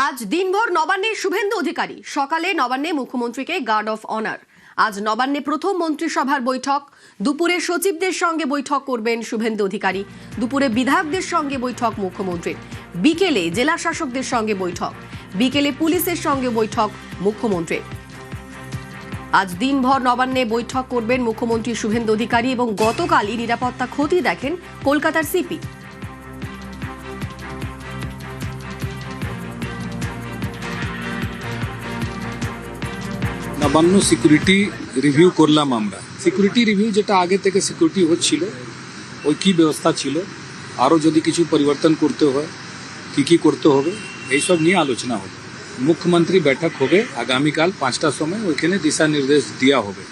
আজ দিনভর নবান্নে শুভেন্দু অধিকারী, সকালে নবান্নে মুখ্যমন্ত্রীকে গার্ড অফ অনার। আজ নবান্নে প্রথম মন্ত্রিসভার বৈঠক, দুপুরে সচিবদের সঙ্গে বৈঠক করবেন শুভেন্দু অধিকারী, দুপুরে বিধায়কদের সঙ্গে বৈঠক মুখ্যমন্ত্রীর, বিকেলে জেলা শাসকদের সঙ্গে বৈঠক, বিকেলে পুলিশের সঙ্গে বৈঠক মুখ্যমন্ত্রীর। আজ দিনভর নবান্নে বৈঠক করবেন মুখ্যমন্ত্রী শুভেন্দু অধিকারী এবং গতকালই নিরাপত্তা খতিয়ে দেখেন কলকাতার সিপি। নবান্ন সিকিউরিটি রিভিউ করলাম আমরা। সিকিউরিটি রিভিউ যেটা আগে থেকে সিকিউরিটি হচ্ছিল ওই কি ব্যবস্থা ছিল, আরও যদি কিছু পরিবর্তন করতে হয় কি করতে হবে এইসব নিয়ে আলোচনা হবে। মুখ্যমন্ত্রী বৈঠক হবে আগামীকাল 5টার সময়, ওইখানে দিশা নির্দেশ দেওয়া হবে।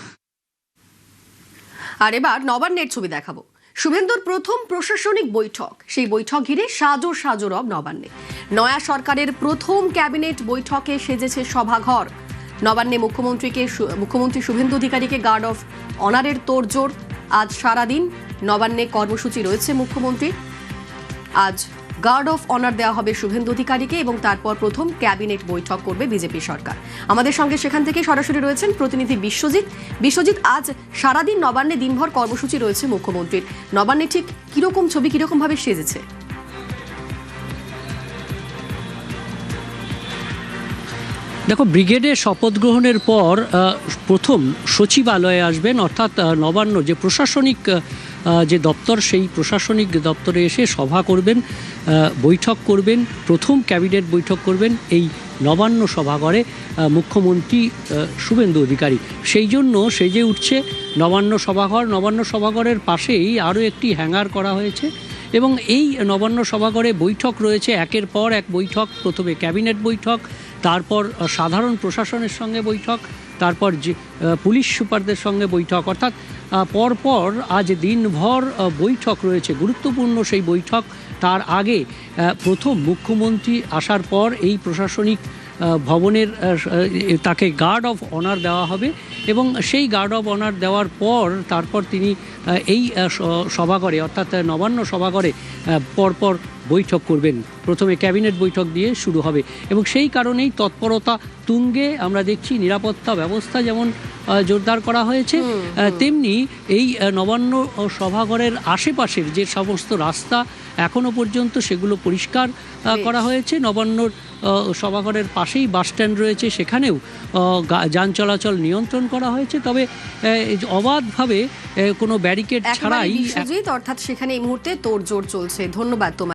আর এবার নবান্নের ছবি দেখাবো। শুভেন্দুর প্রথম প্রশাসনিক বৈঠক, সেই বৈঠক ঘিরে সাজো রব নবান্নে। নয়া সরকারের প্রথম ক্যাবিনেট বৈঠকে সেজেছে সভাঘর। নবান্নে মুখ্যমন্ত্রী শুভেন্দু অধিকারীকে গার্ড অফ অনারের তোড়জোড়। আজ সারাদিন নবান্নে কর্মসূচি রয়েছে মুখ্যমন্ত্রী। আজ গার্ড অফ অনার দেওয়া হবে শুভেন্দু অধিকারীকে এবং তারপর প্রথম ক্যাবিনেট বৈঠক করবে বিজেপি সরকার। আমাদের সঙ্গে সেখান থেকে সরাসরি রয়েছেন প্রতিনিধি বিশ্বজিৎ। আজ সারাদিন নবান্নে দিনভর কর্মসূচি রয়েছে মুখ্যমন্ত্রীর। নবান্নে ঠিক কিরকম ছবি, কিরকম ভাবে সেজেছে? দেখো, ব্রিগেডের শপথ গ্রহণের পর প্রথম সচিবালয়ে আসবেন, অর্থাৎ নবান্ন যে প্রশাসনিক যে দপ্তর, সেই প্রশাসনিক দপ্তরে এসে সভা করবেন, বৈঠক করবেন, প্রথম ক্যাবিনেট বৈঠক করবেন এই নবান্ন সভাঘরে মুখ্যমন্ত্রী শুভেন্দু অধিকারী। সেই জন্য সেজে উঠছে নবান্ন সভাঘর। নবান্ন সভাঘরের পাশেই আরও একটি হ্যাঙ্গার করা হয়েছে এবং এই নবান্ন সভাঘরে বৈঠক রয়েছে একের পর এক বৈঠক। প্রথমে ক্যাবিনেট বৈঠক, তারপর সাধারণ প্রশাসনের সঙ্গে বৈঠক, তারপর পুলিশ সুপারদের সঙ্গে বৈঠক, অর্থাৎ পরপর আজ দিনভর বৈঠক রয়েছে, গুরুত্বপূর্ণ সেই বৈঠক। তার আগে প্রথম মুখ্যমন্ত্রী আসার পর এই প্রশাসনিক ভবনের তাকে গার্ড অফ অনার দেওয়া হবে এবং সেই গার্ড অফ অনার দেওয়ার পর তারপর তিনি এই সভাঘরে অর্থাৎ নবান্ন সভাঘরে পরপর বৈঠক করবেন। প্রথমে ক্যাবিনেট বৈঠক দিয়ে শুরু হবে এবং সেই কারণেই তৎপরতা তুঙ্গে। আমরা দেখছি নিরাপত্তা ব্যবস্থা যেমন জোরদার করা হয়েছে, তেমনি এই নবান্ন সভাঘরের আশেপাশের যে সমস্ত রাস্তা এখনো পর্যন্ত সেগুলো পরিষ্কার করা হয়েছে। নবান্নর সভাঘরের পাশেই বাস স্ট্যান্ড রয়েছে, সেখানেও যান চলাচল নিয়ন্ত্রণ করা হয়েছে, তবে অবাধভাবে কোনো ব্যারিকেড ছাড়াই। অর্থাৎ সেখানে এই মুহূর্তে তোড়জোড় চলছে। ধন্যবাদ তোমার।